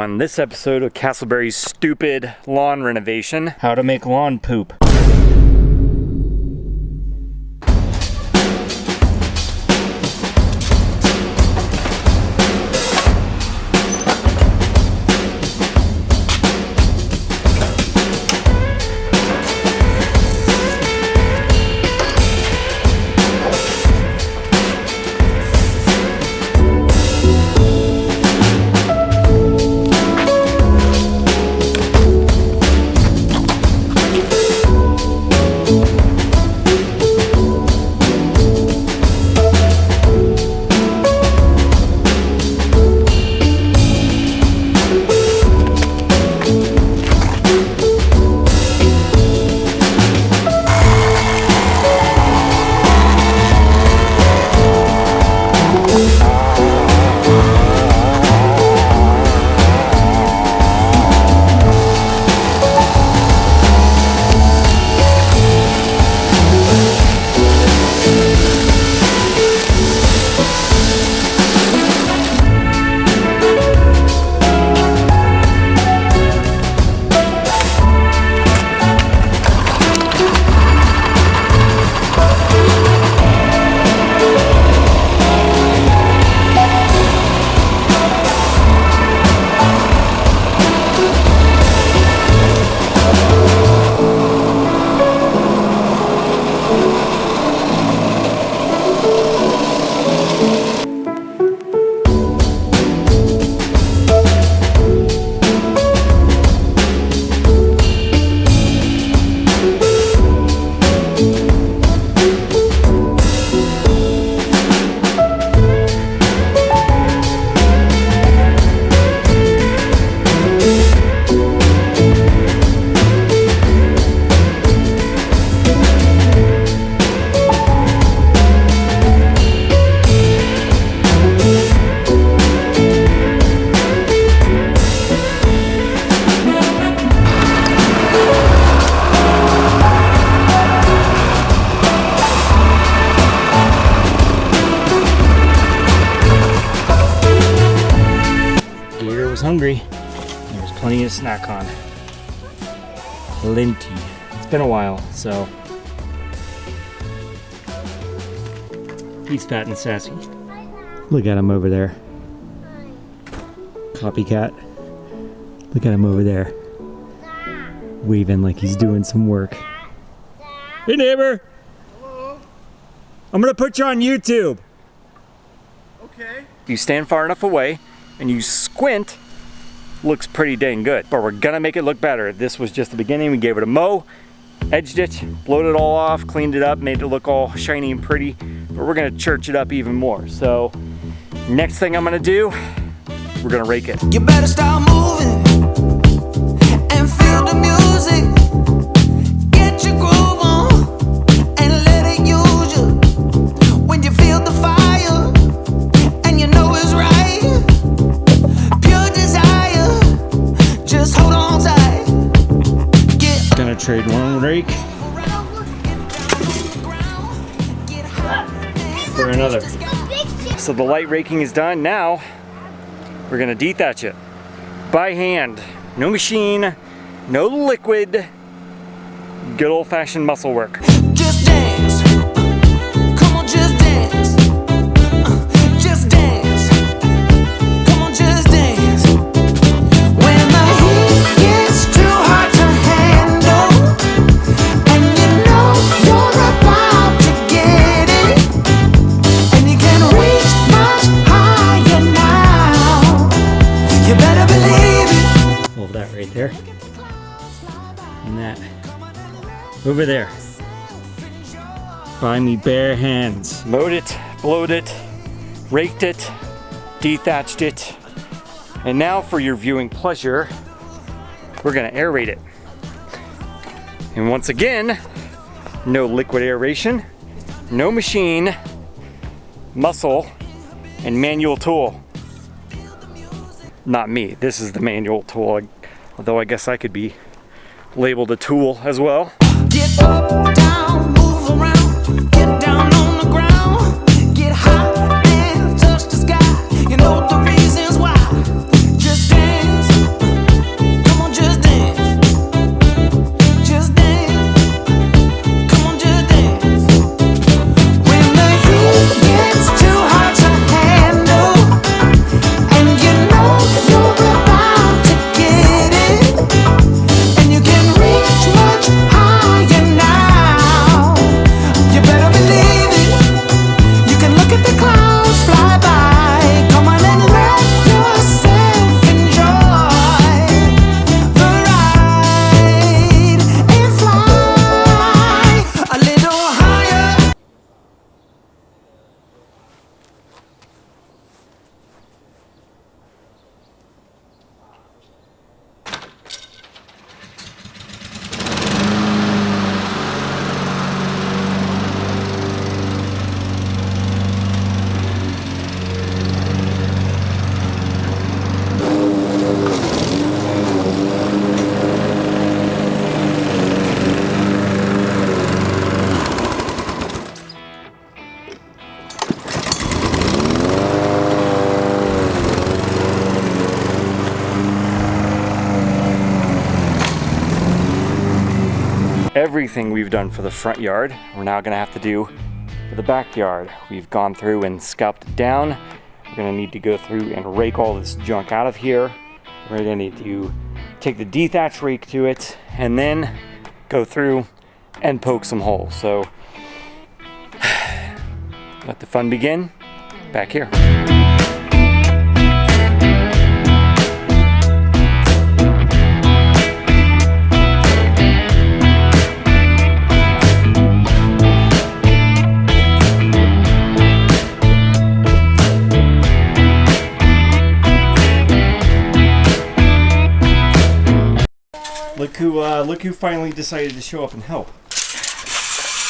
on this episode of Castleberry's stupid lawn renovation. How to make lawn poop. Hungry. There's plenty to snack on. Linty. It's been a while, so he's fat and sassy. Look at him over there. Copycat. Look at him over there. Waving like he's doing some work. Hey neighbor! Hello? I'm gonna put you on YouTube. Okay. You stand far enough away and you squint, looks pretty dang good, but we're gonna make it look better. This was just the beginning. We gave it a mow, edged it, blowed it all off, cleaned it up, made it look all shiny and pretty, but we're gonna church it up even more. So next thing I'm gonna do, we're gonna rake it. You better start moving and feel the music. Get your groove on and let it use you. When you feel the fire and you know it's right. Just hold on tight. Gonna trade one rake for another. So the light raking is done. Now we're gonna dethatch it by hand. No machine, no liquid. Good old-fashioned muscle work. Just dance. Come on, just dance. Just dance. Come on, just dance. When the heat gets too hard to handle, and you know you're about to get it, and you can reach much higher now, you better believe it. Hold that right there. And that over there. By me bare hands. Mowed it, blowed it, raked it, dethatched it. And now for your viewing pleasure, we're gonna aerate it. And once again, no liquid aeration, no machine, muscle, and manual tool. Not me, this is the manual tool, although I guess I could be labeled a tool as well. Get up, down, move around, get down on the ground, get high and touch the sky. You know the reasons why. Just dance. everything we've done for the front yard, we're now gonna have to do for the backyard. We've gone through and scalped it down. We're gonna need to go through and rake all this junk out of here. We're gonna need to take the dethatch rake to it and then go through and poke some holes. So let the fun begin back here. Look who finally decided to show up and help.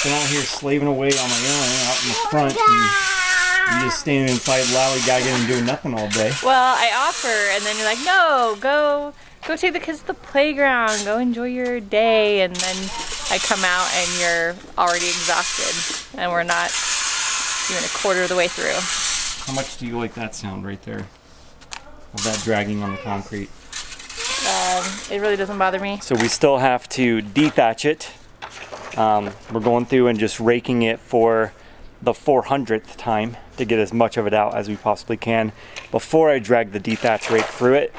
Been out here slaving away on my own out in the front, and you just standing inside lollygagging and doing nothing all day. Well, I offer, and then you're like, no, go take the kids to the playground, go enjoy your day, and then I come out and you're already exhausted, and we're not even a quarter of the way through. How much do you like that sound right there? Of that dragging on the concrete? It really doesn't bother me. So we still have to dethatch it. We're going through and just raking it for the 400th time to get as much of it out as we possibly can before I drag the dethatch rake through it.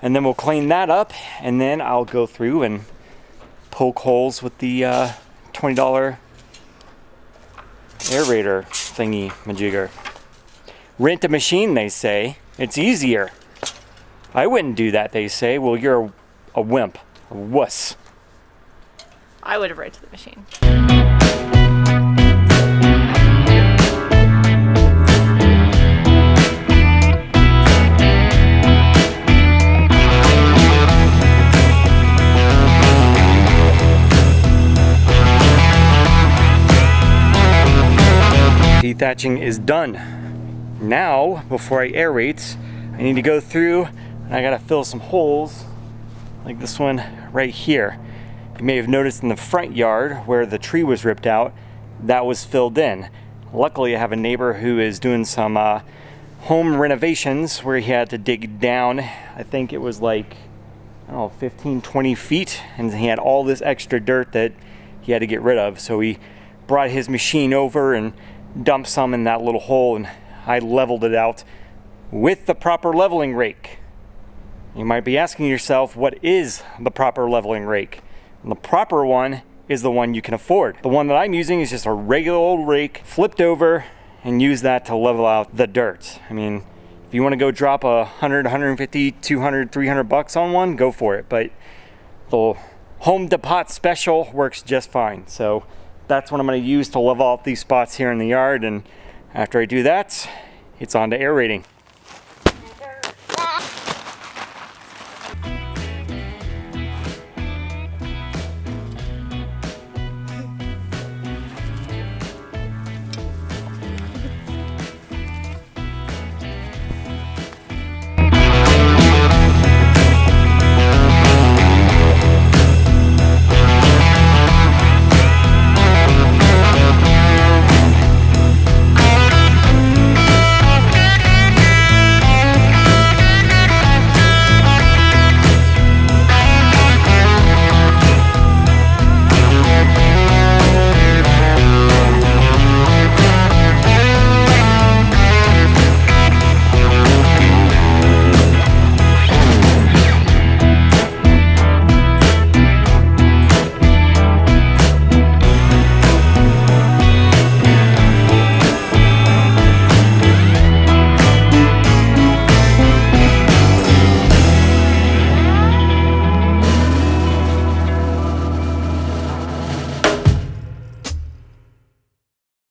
And then we'll clean that up, and then I'll go through and poke holes with the $20 aerator thingy majigger. Rent a machine, they say. It's easier. I wouldn't do that, they say. Well, you're a wimp, a wuss. I would have rented the machine. Dethatching is done. Now, before I aerate, I need to go through and I gotta fill some holes like this one right here. You may have noticed in the front yard where the tree was ripped out, that was filled in. Luckily, I have a neighbor who is doing some home renovations where he had to dig down, I think it was like, I don't know, 15, 20 feet, and he had all this extra dirt that he had to get rid of. So he brought his machine over and dumped some in that little hole, and I leveled it out with the proper leveling rake. You might be asking yourself, what is the proper leveling rake? And the proper one is the one you can afford. The one that I'm using is just a regular old rake, flipped over, and use that to level out the dirt. I mean, if you want to go drop 100, 150, 200, 300 bucks on one, go for it. But the Home Depot special works just fine. So that's what I'm going to use to level out these spots here in the yard. And after I do that, it's on to aerating.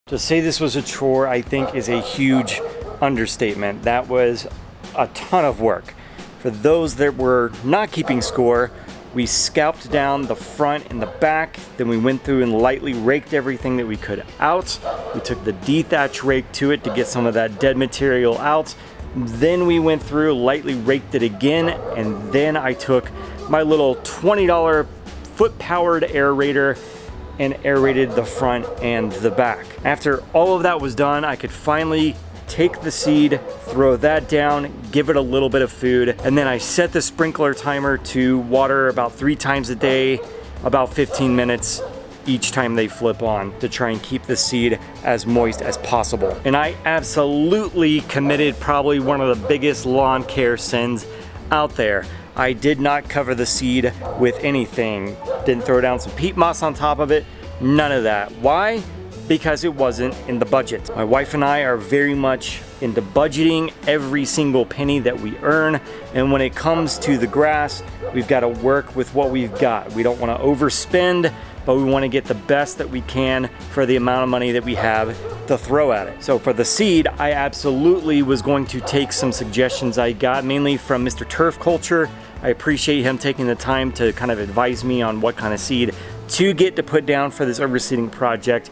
To say this was a chore, I think, is a huge understatement. That was a ton of work. For those that were not keeping score, we scalped down the front and the back, then we went through and lightly raked everything that we could out. We took the dethatch rake to it to get some of that dead material out. Then we went through, lightly raked it again, and then I took my little $20 foot-powered aerator and aerated the front and the back. After all of that was done, I could finally take the seed, throw that down, give it a little bit of food, and then I set the sprinkler timer to water about 3 times a day, about 15 minutes, each time they flip on to try and keep the seed as moist as possible. And I absolutely committed probably one of the biggest lawn care sins out there. I did not cover the seed with anything. Didn't throw down some peat moss on top of it. None of that. Why? Because it wasn't in the budget. My wife and I are very much into budgeting every single penny that we earn, and when it comes to the grass, we've got to work with what we've got. We don't want to overspend, but we want to get the best that we can for the amount of money that we have to throw at it. So for the seed, I absolutely was going to take some suggestions I got, mainly from Mr. Turf Culture. I appreciate him taking the time to kind of advise me on what kind of seed to get to put down for this overseeding project.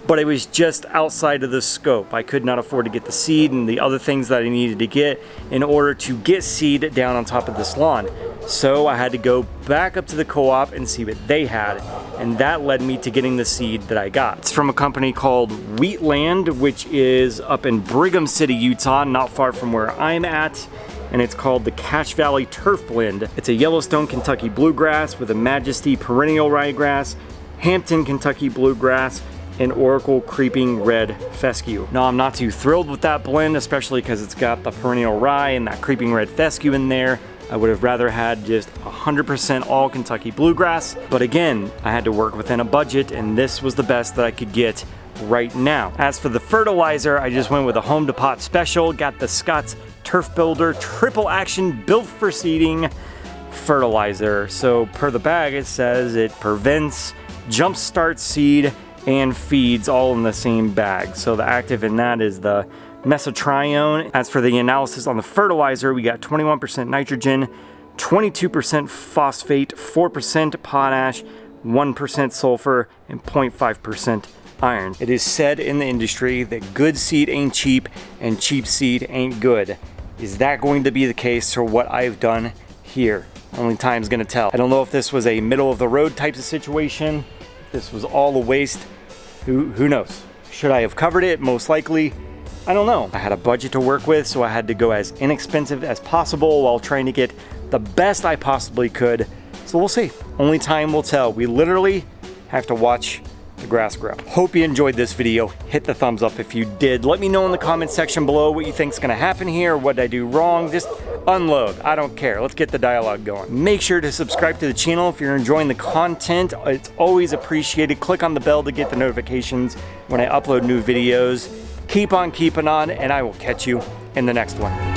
But it was just outside of the scope. I could not afford to get the seed and the other things that I needed to get in order to get seed down on top of this lawn. So I had to go back up to the co-op and see what they had. And that led me to getting the seed that I got. It's from a company called Wheatland, which is up in Brigham City, Utah, not far from where I'm at. And it's called the Cache Valley Turf Blend. It's a Yellowstone Kentucky Bluegrass with a Majesty Perennial Ryegrass, Hampton Kentucky Bluegrass, and Oracle Creeping Red Fescue. Now, I'm not too thrilled with that blend, especially because it's got the perennial rye and that creeping red fescue in there. I would have rather had just 100% all Kentucky Bluegrass, but again, I had to work within a budget, and this was the best that I could get right now. As for the fertilizer, I just went with a home to pot special, got the Scott's Turf Builder Triple Action Built for Seeding fertilizer. So per the bag, it says it prevents, jumpstarts seed, and feeds all in the same bag. So the active in that is the mesotrione. As for the analysis on the fertilizer, we got 21% nitrogen, 22% phosphate, 4% potash, 1% sulfur, and 0.5% iron. It is said in the industry that good seed ain't cheap and cheap seed ain't good. Is that going to be the case for what I've done here? Only time's gonna tell. I don't know if this was a middle of the road type of situation. This was all a waste. Who knows? Should I have covered it? Most likely. I don't know. I had a budget to work with, so I had to go as inexpensive as possible while trying to get the best I possibly could. So we'll see. Only time will tell. We literally have to watch the grass grow. Hope you enjoyed this video. Hit the thumbs up if you did. Let me know in the comment section below what you think is gonna happen here, what did I do wrong. Just unload. I don't care. Let's get the dialogue going. Make sure to subscribe to the channel if you're enjoying the content. It's always appreciated. Click on the bell to get the notifications when I upload new videos. Keep on keeping on, and I will catch you in the next one.